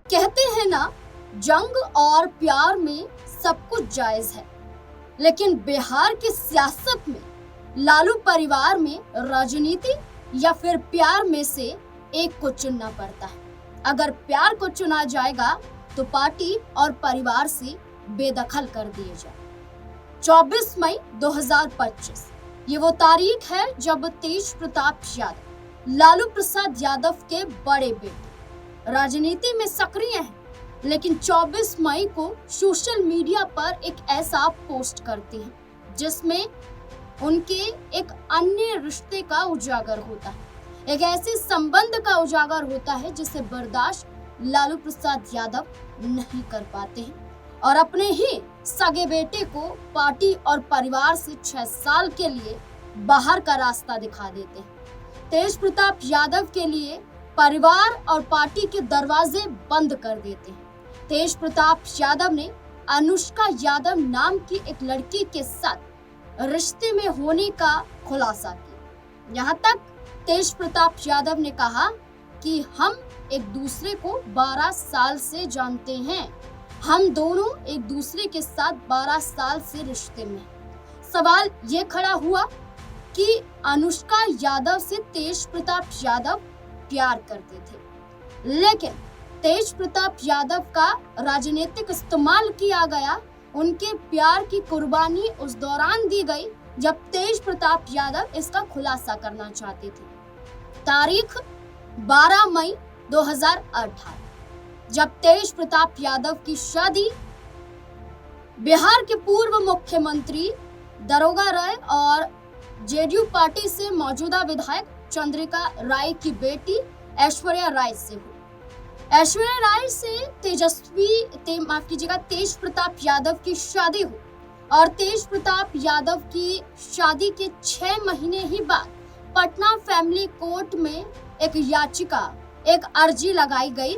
कहते हैं ना, जंग और प्यार में सब कुछ जायज है, लेकिन बिहार की सियासत में लालू परिवार में राजनीति या फिर प्यार में से एक को चुनना पड़ता है। अगर प्यार को चुना जाएगा तो पार्टी और परिवार से बेदखल कर दिए जाए। 24 मई 2025 ये वो तारीख है जब तेज प्रताप यादव, लालू प्रसाद यादव के बड़े बेटे, राजनीति में सक्रिय हैं, लेकिन 24 मई को सोशल मीडिया पर एक ऐसा पोस्ट करते हैं जिसमें उनके एक अन्य रिश्ते का उजागर होता है, एक ऐसे संबंध का उजागर होता है जिसे बर्दाश्त लालू प्रसाद यादव नहीं कर पाते हैं और अपने ही सगे बेटे को पार्टी और परिवार से 6 साल के लिए बाहर का रास्ता दिखा देते हैं। तेज प्रताप यादव के लिए परिवार और पार्टी के दरवाजे बंद कर देते हैं। तेज प्रताप यादव ने अनुष्का यादव नाम की एक लड़की के साथ रिश्ते में होने का खुलासा किया। यहाँ तक तेज प्रताप यादव ने कहा कि हम एक दूसरे को 12 साल से जानते हैं, हम दोनों एक दूसरे के साथ 12 साल से रिश्ते में। सवाल ये खड़ा हुआ कि अनुष्का यादव से तेज प्रताप यादव प्यार करते थे, लेकिन तेज प्रताप यादव का राजनीतिक इस्तेमाल किया गया। उनके प्यार की कुर्बानी उस दौरान दी गई जब तेज प्रताप यादव इसका खुलासा करना चाहते थे। तारीख 12 मई 2018 जब तेज प्रताप यादव की शादी बिहार के पूर्व मुख्यमंत्री दारोगा राय और जेडीयू पार्टी से मौजूदा विधायक चंद्रिका राय की बेटी ऐश्वर्या राय से हुई। ऐश्वर्या राय से तेज प्रताप यादव की शादी हुई और तेज प्रताप यादव की शादी के 6 महीने ही बाद पटना फैमिली कोर्ट में एक अर्जी लगाई गई,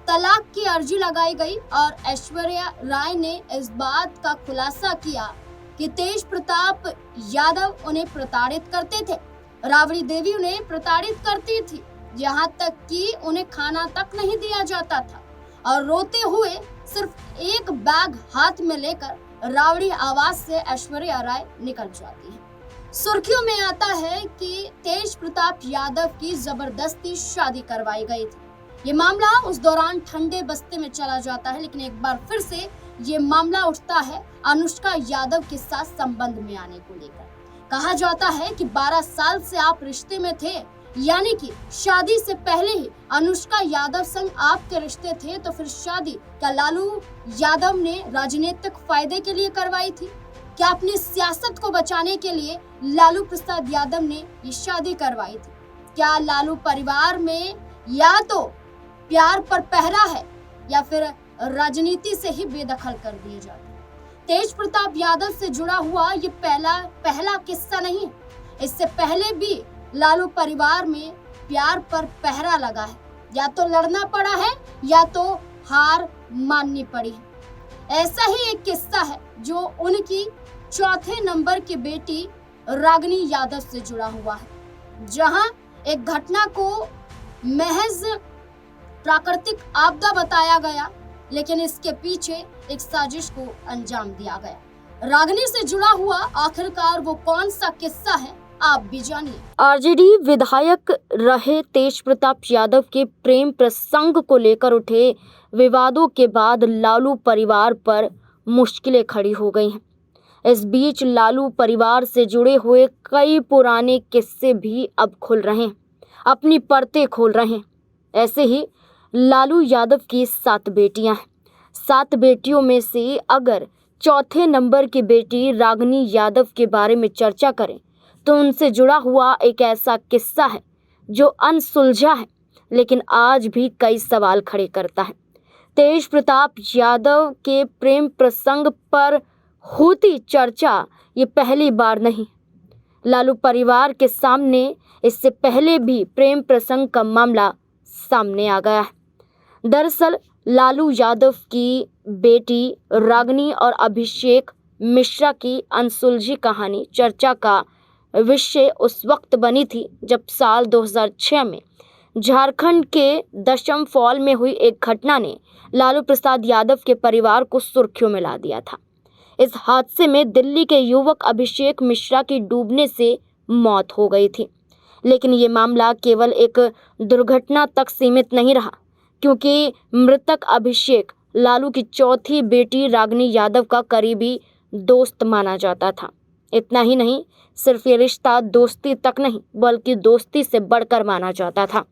तलाक की अर्जी लगाई गई और ऐश्वर्या राय ने इस बात का खुलासा किया कि तेज प्रताप यादव उन्हें प्रताड़ित करते थे, राबड़ी देवी उन्हें प्रताड़ित करती थी, यहाँ तक कि उन्हें खाना तक नहीं दिया जाता था और रोते हुए सिर्फ एक बैग हाथ में लेकर राबड़ी आवाज से ऐश्वर्या राय निकल जाती है। सुर्खियों में आता है कि तेज प्रताप यादव की जबरदस्ती शादी करवाई गई थी। ये मामला उस दौरान ठंडे बस्ते में चला जाता है, लेकिन एक बार फिर से ये मामला उठता है अनुष्का यादव के साथ संबंध में आने को लेकर। कहा जाता है कि 12 साल से आप रिश्ते में थे, यानी कि शादी से पहले ही अनुष्का यादव संग आपके रिश्ते थे, तो फिर शादी क्या लालू यादव ने राजनीतिक फायदे के लिए करवाई थी? क्या अपनी सियासत को बचाने के लिए लालू प्रसाद यादव ने ये शादी करवाई थी? क्या लालू परिवार में या तो प्यार पर पहरा है या फिर राजनीति से ही बेदखल कर दिए जाते? तेज प्रताप यादव से जुड़ा हुआ ये पहला किस्सा नहीं है। इससे पहले भी लालू परिवार में प्यार पर पहरा लगा है, या तो लड़ना पड़ा है या तो हार माननी पड़ी है। ऐसा ही एक किस्सा है जो उनकी 4थे नंबर की बेटी रागिनी यादव से जुड़ा हुआ है, जहां एक घटना को महज प्राकृतिक आपदा बताया गया, लेकिन इसके पीछे एक साजिश को अंजाम दिया गया। रागिनी से जुड़ा हुआ आखिरकार वो कौन सा किस्सा है, आप भी जानिए। आरजेडी विधायक रहे तेज प्रताप यादव के प्रेम प्रसंग को लेकर उठे विवादों के बाद लालू परिवार पर मुश्किलें खड़ी हो गई हैं। इस बीच लालू परिवार से जुड़े हुए कई पुराने किस्से भी अब खुल रहे हैं, अपनी परतें खोल रहे हैं। ऐसे ही लालू यादव की 7 बेटियां हैं। 7 बेटियों में से अगर 4थे नंबर की बेटी रागिनी यादव के बारे में चर्चा करें तो उनसे जुड़ा हुआ एक ऐसा किस्सा है जो अनसुलझा है, लेकिन आज भी कई सवाल खड़े करता है। तेज प्रताप यादव के प्रेम प्रसंग पर होती चर्चा ये पहली बार नहीं। लालू परिवार के सामने इससे पहले भी प्रेम प्रसंग का मामला सामने आ गया है। दरअसल लालू यादव की बेटी रागिनी और अभिषेक मिश्रा की अनसुलझी कहानी चर्चा का विषय उस वक्त बनी थी जब साल 2006 में झारखंड के दशम फॉल में हुई एक घटना ने लालू प्रसाद यादव के परिवार को सुर्खियों में ला दिया था। इस हादसे में दिल्ली के युवक अभिषेक मिश्रा की डूबने से मौत हो गई थी। लेकिन ये मामला केवल एक दुर्घटना तक सीमित नहीं रहा, क्योंकि मृतक अभिषेक लालू की चौथी बेटी रागिनी यादव का करीबी दोस्त माना जाता था। इतना ही नहीं, सिर्फ ये रिश्ता दोस्ती तक नहीं बल्कि दोस्ती से बढ़कर माना जाता था।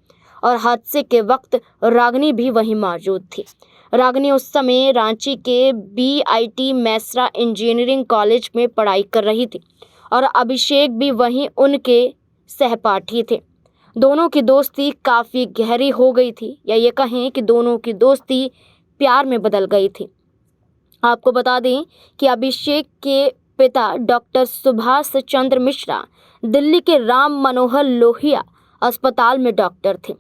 और हादसे के वक्त रागिनी भी वहीं मौजूद थी। रागिनी उस समय रांची के BIT मेसरा इंजीनियरिंग कॉलेज में पढ़ाई कर रही थी और अभिषेक भी वहीं उनके सहपाठी थे। दोनों की दोस्ती काफ़ी गहरी हो गई थी, या ये कहें कि दोनों की दोस्ती प्यार में बदल गई थी। आपको बता दें कि अभिषेक के पिता डॉक्टर सुभाष चंद्र मिश्रा दिल्ली के राम मनोहर लोहिया अस्पताल में डॉक्टर थे।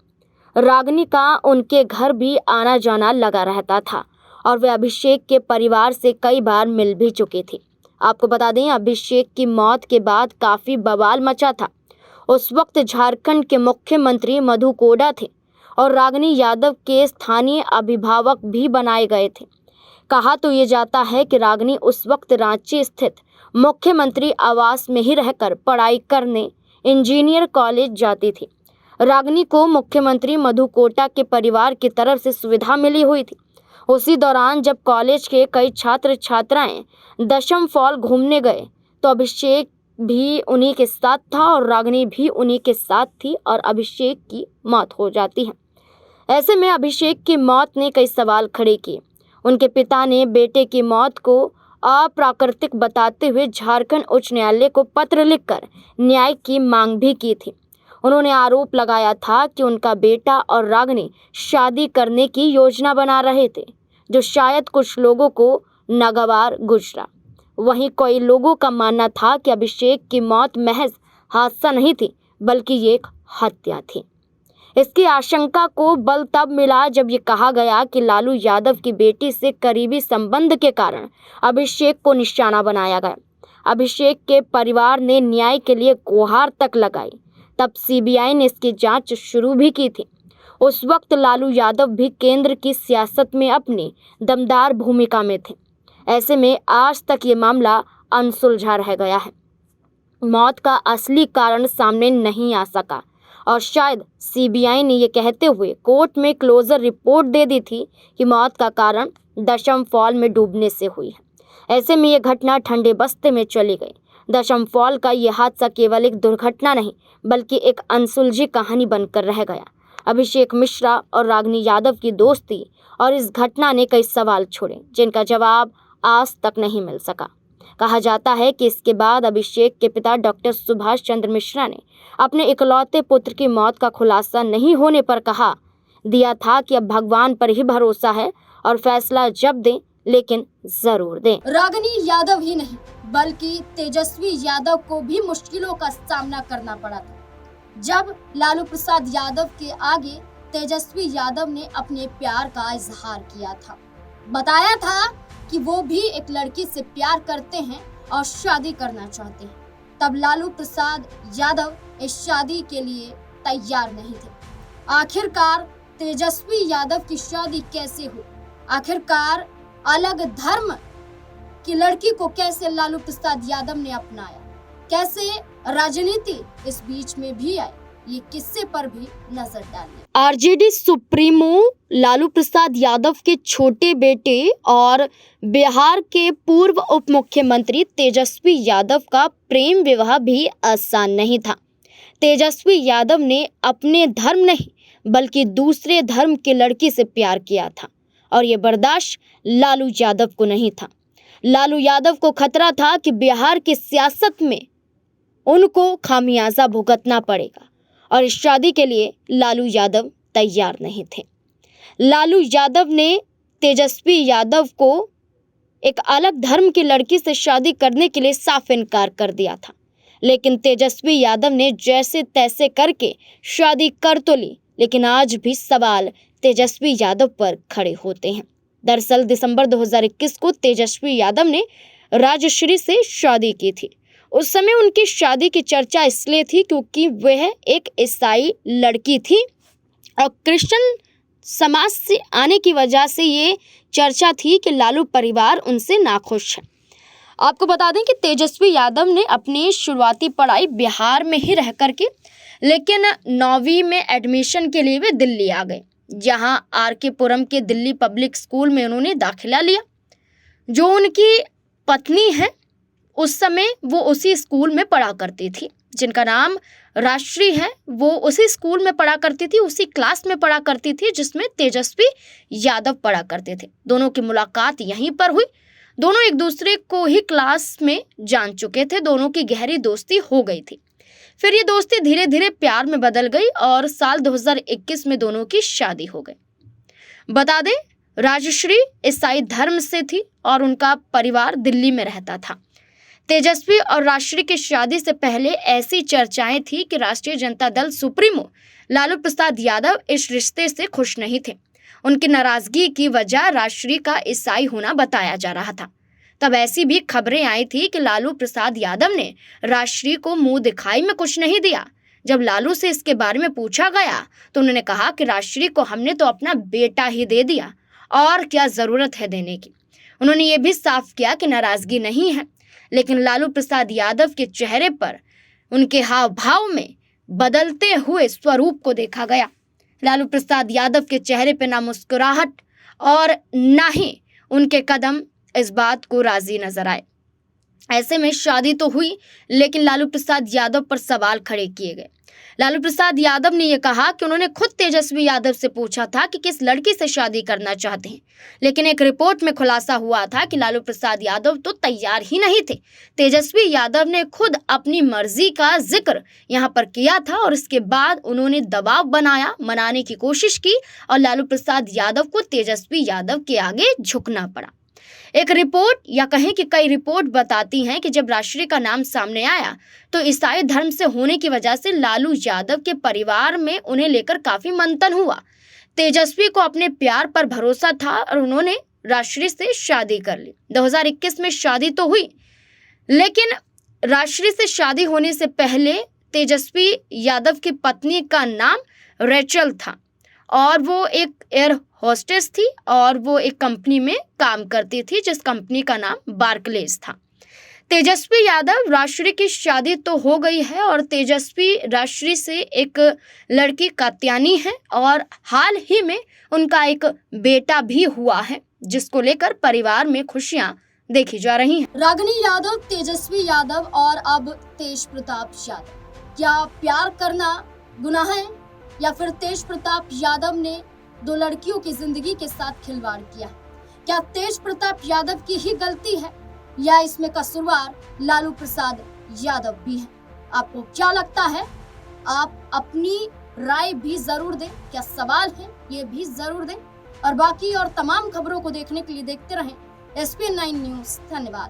रागिनी का उनके घर भी आना जाना लगा रहता था और वे अभिषेक के परिवार से कई बार मिल भी चुकी थी। आपको बता दें, अभिषेक की मौत के बाद काफ़ी बवाल मचा था। उस वक्त झारखंड के मुख्यमंत्री मधु कोड़ा थे और रागिनी यादव के स्थानीय अभिभावक भी बनाए गए थे। कहा तो ये जाता है कि रागिनी उस वक्त रांची स्थित मुख्यमंत्री आवास में ही रहकर पढ़ाई करने इंजीनियर कॉलेज जाती थी। रागिनी को मुख्यमंत्री मधु कोड़ा के परिवार की तरफ से सुविधा मिली हुई थी। उसी दौरान जब कॉलेज के कई छात्र छात्राएं दशम फॉल घूमने गए तो अभिषेक भी उन्हीं के साथ था और रागिनी भी उन्हीं के साथ थी और अभिषेक की मौत हो जाती है। ऐसे में अभिषेक की मौत ने कई सवाल खड़े किए। उनके पिता ने बेटे की मौत को अप्राकृतिक बताते हुए झारखंड उच्च न्यायालय को पत्र लिखकर न्याय की मांग भी की थी। उन्होंने आरोप लगाया था कि उनका बेटा और रागिनी शादी करने की योजना बना रहे थे, जो शायद कुछ लोगों को नागवार गुजरा। वहीं कई लोगों का मानना था कि अभिषेक की मौत महज हादसा नहीं थी बल्कि ये एक हत्या थी। इसकी आशंका को बल तब मिला जब ये कहा गया कि लालू यादव की बेटी से करीबी संबंध के कारण अभिषेक को निशाना बनाया गया। अभिषेक के परिवार ने न्याय के लिए गुहार तक लगाई। तब CBI ने इसकी जांच शुरू भी की थी। उस वक्त लालू यादव भी केंद्र की सियासत में अपनी दमदार भूमिका में थे। ऐसे में आज तक ये मामला अनसुलझा रह गया है। मौत का असली कारण सामने नहीं आ सका और शायद CBI ने ये कहते हुए कोर्ट में क्लोजर रिपोर्ट दे दी थी कि मौत का कारण दशम फॉल में डूबने से हुई है। ऐसे में ये घटना ठंडे बस्ते में चली गई। दशम फॉल का ये हादसा केवल एक दुर्घटना नहीं बल्कि एक अनसुलझी कहानी बनकर रह गया। अभिषेक मिश्रा और रागिनी यादव की दोस्ती और इस घटना ने कई सवाल छोड़े जिनका जवाब आज तक नहीं मिल सका। कहा जाता है कि इसके बाद अभिषेक के पिता डॉक्टर सुभाष चंद्र मिश्रा ने अपने इकलौते पुत्र की मौत का खुलासा नहीं होने पर कहा दिया था कि अब भगवान पर ही भरोसा है और फैसला जब दें लेकिन जरूर दें। रागिनी यादव ही नहीं बल्कि तेजस्वी यादव को भी मुश्किलों का सामना करना पड़ा था जब लालू प्रसाद यादव के आगे तेजस्वी यादव ने अपने प्यार का इजहार किया था। बताया था कि वो भी एक लड़की से प्यार करते हैं और शादी करना चाहते हैं। तब लालू प्रसाद यादव इस शादी के लिए तैयार नहीं थे। आखिरकार तेजस्वी यादव की शादी कैसे हुई? आखिरकार अलग धर्म की लड़की को कैसे लालू प्रसाद यादव ने अपनाया? कैसे राजनीति इस बीच में भी आई? ये किस्से पर भी नजर डालिए। RJD सुप्रीमो लालू प्रसाद यादव के छोटे बेटे और बिहार के पूर्व उप मुख्यमंत्री तेजस्वी यादव का प्रेम विवाह भी आसान नहीं था। तेजस्वी यादव ने अपने धर्म नहीं बल्कि दूसरे धर्म की लड़की से प्यार किया था और ये बर्दाश्त लालू यादव को नहीं था। लालू यादव को खतरा था कि बिहार की सियासत में उनको खामियाजा भुगतना पड़ेगा और इस शादी के लिए लालू यादव तैयार नहीं थे। लालू यादव ने तेजस्वी यादव को एक अलग धर्म की लड़की से शादी करने के लिए साफ इनकार कर दिया था, लेकिन तेजस्वी यादव ने जैसे तैसे करके शादी कर तो ली, लेकिन आज भी सवाल तेजस्वी यादव पर खड़े होते हैं। दरअसल दिसंबर 2021 को तेजस्वी यादव ने राजश्री से शादी की थी। उस समय उनकी शादी की चर्चा इसलिए थी क्योंकि वह एक ईसाई लड़की थी और क्रिश्चियन समाज से आने की वजह से ये चर्चा थी कि लालू परिवार उनसे नाखुश है। आपको बता दें कि तेजस्वी यादव ने अपनी शुरुआती पढ़ाई बिहार में ही रह कर के, लेकिन 9वीं में एडमिशन के लिए वे दिल्ली आ गए, जहां आर.के. पुरम के दिल्ली पब्लिक स्कूल में उन्होंने दाखिला लिया। जो उनकी पत्नी है उस समय वो उसी स्कूल में पढ़ा करती थी, जिनका नाम राष्ट्री है। वो उसी स्कूल में पढ़ा करती थी, उसी क्लास में पढ़ा करती थी जिसमें तेजस्वी यादव पढ़ा करते थे। दोनों की मुलाकात यहीं पर हुई। दोनों एक दूसरे को ही क्लास में जान चुके थे। दोनों की गहरी दोस्ती हो गई थी। फिर ये दोस्ती धीरे धीरे प्यार में बदल गई और साल 2021 में दोनों की शादी हो गई। बता दें, राजश्री ईसाई धर्म से थी और उनका परिवार दिल्ली में रहता था। तेजस्वी और राजश्री की शादी से पहले ऐसी चर्चाएं थी कि राष्ट्रीय जनता दल सुप्रीमो लालू प्रसाद यादव इस रिश्ते से खुश नहीं थे। उनकी नाराजगी की वजह राजश्री का ईसाई होना बताया जा रहा था। तब ऐसी भी खबरें आई थी कि लालू प्रसाद यादव ने राजश्री को मुंह दिखाई में कुछ नहीं दिया। जब लालू से इसके बारे में पूछा गया तो उन्होंने कहा कि राजश्री को हमने तो अपना बेटा ही दे दिया, और क्या जरूरत है देने की। उन्होंने ये भी साफ किया कि नाराजगी नहीं है, लेकिन लालू प्रसाद यादव के चेहरे पर, उनके हाव भाव में बदलते हुए स्वरूप को देखा गया। लालू प्रसाद यादव के चेहरे पर ना मुस्कुराहट और ना ही उनके कदम इस बात को राजी नजर आए। ऐसे में शादी तो हुई, लेकिन लालू प्रसाद यादव पर सवाल खड़े किए गए। लालू प्रसाद यादव ने यह कहा कि उन्होंने खुद तेजस्वी यादव से पूछा था कि किस लड़की से शादी करना चाहते हैं, लेकिन एक रिपोर्ट में खुलासा हुआ था कि लालू प्रसाद यादव तो तैयार ही नहीं थे। तेजस्वी यादव ने खुद अपनी मर्जी का जिक्र यहाँ पर किया था और इसके बाद उन्होंने दबाव बनाया, मनाने की कोशिश की और लालू प्रसाद यादव को तेजस्वी यादव के आगे झुकना पड़ा। एक रिपोर्ट या कहें कि कई रिपोर्ट बताती हैं कि जब राजश्री का नाम सामने आया तो ईसाई धर्म से होने की वजह से लालू यादव के परिवार में उन्हें लेकर काफी मंथन हुआ। तेजस्वी को अपने प्यार पर भरोसा था और उन्होंने राजश्री से शादी कर ली। 2021 में शादी तो हुई, लेकिन राजश्री से शादी होने से पहले तेजस्वी यादव की पत्नी का नाम रेचल था और वो एक एयर होस्टेस थी और वो एक कंपनी में काम करती थी जिस कंपनी का नाम बार्कलेज था। तेजस्वी यादव राजश्री की शादी तो हो गई है और तेजस्वी राजश्री से एक लड़की कात्यानी है और हाल ही में उनका एक बेटा भी हुआ है, जिसको लेकर परिवार में खुशियां देखी जा रही हैं। रागिनी यादव, तेजस्वी यादव और अब तेज प्रताप यादव, क्या प्यार करना गुनाह है या फिर तेज प्रताप यादव ने दो लड़कियों की जिंदगी के साथ खिलवाड़ किया? क्या तेज प्रताप यादव की ही गलती है या इसमें कसूरवार लालू प्रसाद यादव भी है? आपको क्या लगता है? आप अपनी राय भी जरूर दें। क्या सवाल है ये भी जरूर दें। और बाकी और तमाम खबरों को देखने के लिए देखते रहें SPN9 न्यूज। धन्यवाद।